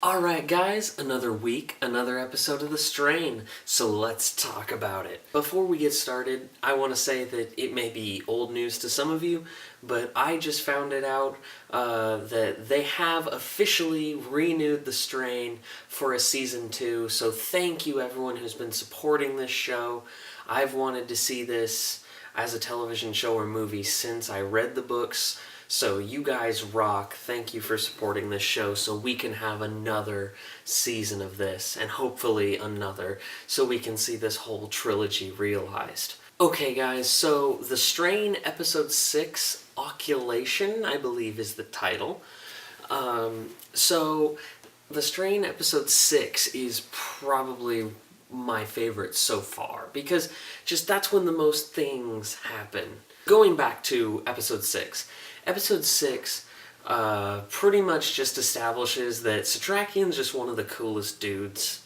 Alright guys, another week, another episode of The Strain, so let's talk about it. Before we get started, I want to say that it may be old news to some of you, but I just found it out that they have officially renewed The Strain for a season 2, so thank you everyone who's been supporting this show. I've wanted to see this as a television show or movie since I read the books. So you guys rock. Thank you for supporting this show so we can have another season of this, and hopefully another, so we can see this whole trilogy realized. Okay guys, so The Strain Episode 6, Occulation, I believe is the title. So The Strain Episode 6 is probably my favorite so far, because just that's when the most things happen. Going back to Episode 6, Episode 6 pretty much just establishes that Satrakian's just one of the coolest dudes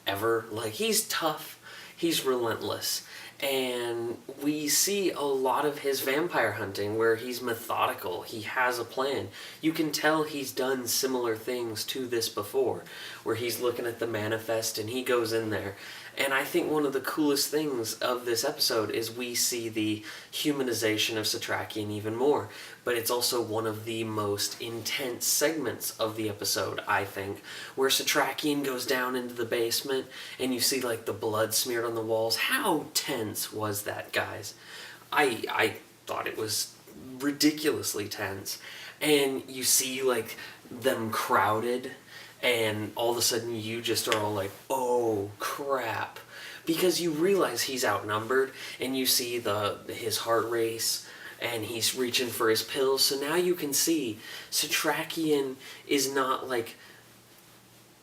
ever. Like, he's tough, he's relentless, and we see a lot of his vampire hunting where he's methodical, he has a plan. You can tell he's done similar things to this before, where he's looking at the manifest and he goes in there. And I think one of the coolest things of this episode is we see the humanization of Satrakian even more. But it's also one of the most intense segments of the episode, I think, where Satrakian goes down into the basement and you see like the blood smeared on the walls. How tense was that, guys? I thought it was ridiculously tense. And you see like them crowded, and all of a sudden you just are all like, oh crap. Because you realize he's outnumbered, and you see his heart race, and he's reaching for his pills. So now you can see Satrakian is not like,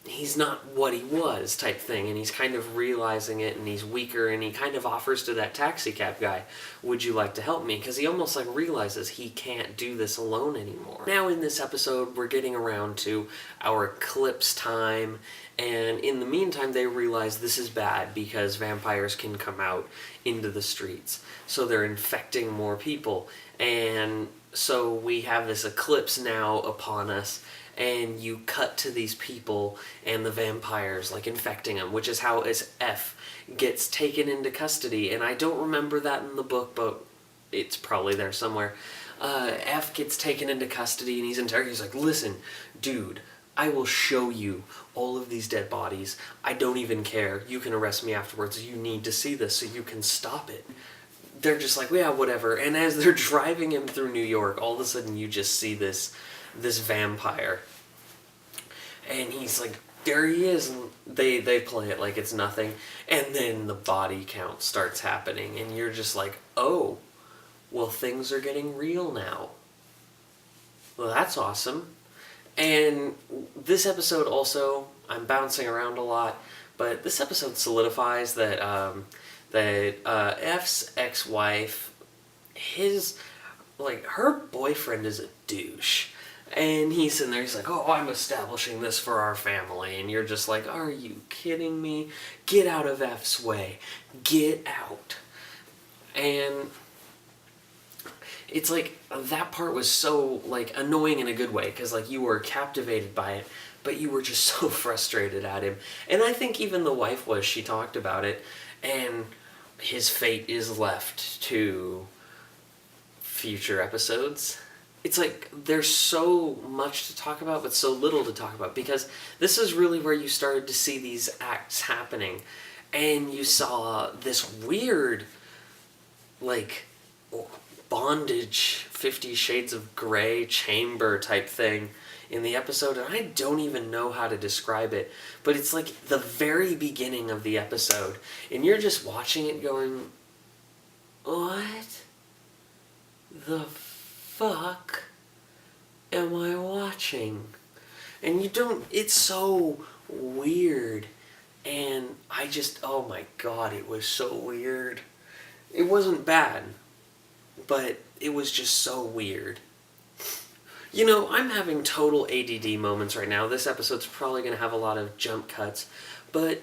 he's not what he was type thing, and he's kind of realizing it, and he's weaker, and he kind of offers to that taxi cab guy, would you like to help me? Because he almost like realizes he can't do this alone anymore. Now in this episode, we're getting around to our eclipse time, and in the meantime they realize this is bad because vampires can come out into the streets, so they're infecting more people, and so we have this eclipse now upon us. And you cut to these people and the vampires like infecting them, which is how F gets taken into custody. And I don't remember that in the book, but it's probably there somewhere. F gets taken into custody and he's interrogated. He's like, listen, dude, I will show you all of these dead bodies. I don't even care. You can arrest me afterwards. You need to see this so you can stop it. They're just like, yeah, whatever. And as they're driving him through New York, all of a sudden you just see this vampire, and he's like, there he is, and they play it like it's nothing, and then the body count starts happening, and you're just like, oh, well, things are getting real now. Well, that's awesome. And this episode also, I'm bouncing around a lot, but this episode solidifies that F's ex-wife, her boyfriend is a douche. And he's sitting there, he's like, oh, I'm establishing this for our family. And you're just like, are you kidding me? Get out of F's way. Get out. And it's like, that part was so, like, annoying in a good way, because, like, you were captivated by it, but you were just so frustrated at him. And I think even the wife was, she talked about it, and his fate is left to future episodes. It's like there's so much to talk about, but so little to talk about, because this is really where you started to see these acts happening, and you saw this weird, like, bondage, 50 Shades of Grey chamber type thing in the episode, and I don't even know how to describe it, but it's like the very beginning of the episode, and you're just watching it going, what the fuck am I watching? And you don't, it's so weird, and I just, oh my god, it was so weird. It wasn't bad, but it was just so weird. You know, I'm having total ADD moments right now. This episode's probably going to have a lot of jump cuts, but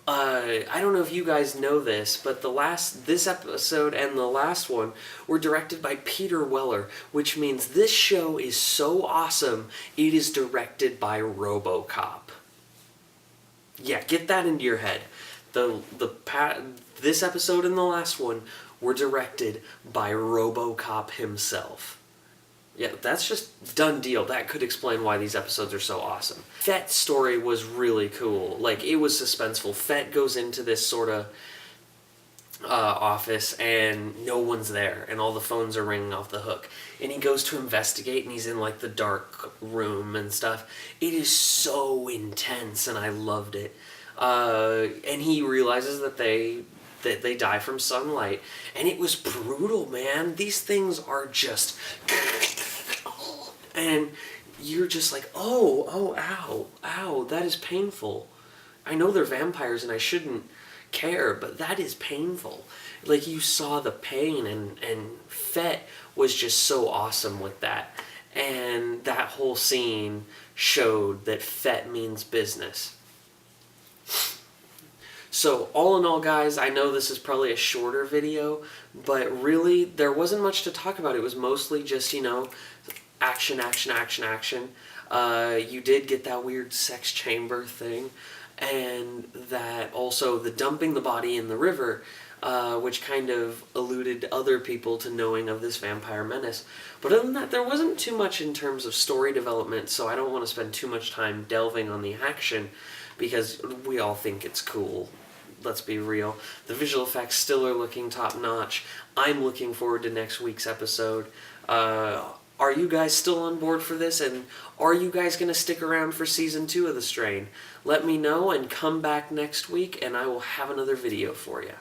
I don't know if you guys know this, but this episode and the last one were directed by Peter Weller, which means this show is so awesome, it is directed by RoboCop. Yeah, get that into your head. This episode and the last one were directed by RoboCop himself. Yeah, that's just done deal. That could explain why these episodes are so awesome. Fett's story was really cool. Like, it was suspenseful. Fett goes into this sort of office and no one's there and all the phones are ringing off the hook. And he goes to investigate and he's in like the dark room and stuff. It is so intense and I loved it. And he realizes that they die from sunlight. And it was brutal, man. These things are just... And you're just like, ow, that is painful. I know they're vampires and I shouldn't care, but that is painful. Like, you saw the pain, and Fett was just so awesome with that. And that whole scene showed that Fett means business. So, all in all, guys, I know this is probably a shorter video, but really, there wasn't much to talk about. It was mostly just, action. You did get that weird sex chamber thing, and that also the dumping the body in the river, which kind of alluded other people to knowing of this vampire menace. But other than that, there wasn't too much in terms of story development, so I don't want to spend too much time delving on the action, because we all think it's cool. Let's be real. The visual effects still are looking top-notch. I'm looking forward to next week's episode. Are you guys still on board for this? And are you guys going to stick around for Season 2 of The Strain? Let me know and come back next week and I will have another video for you.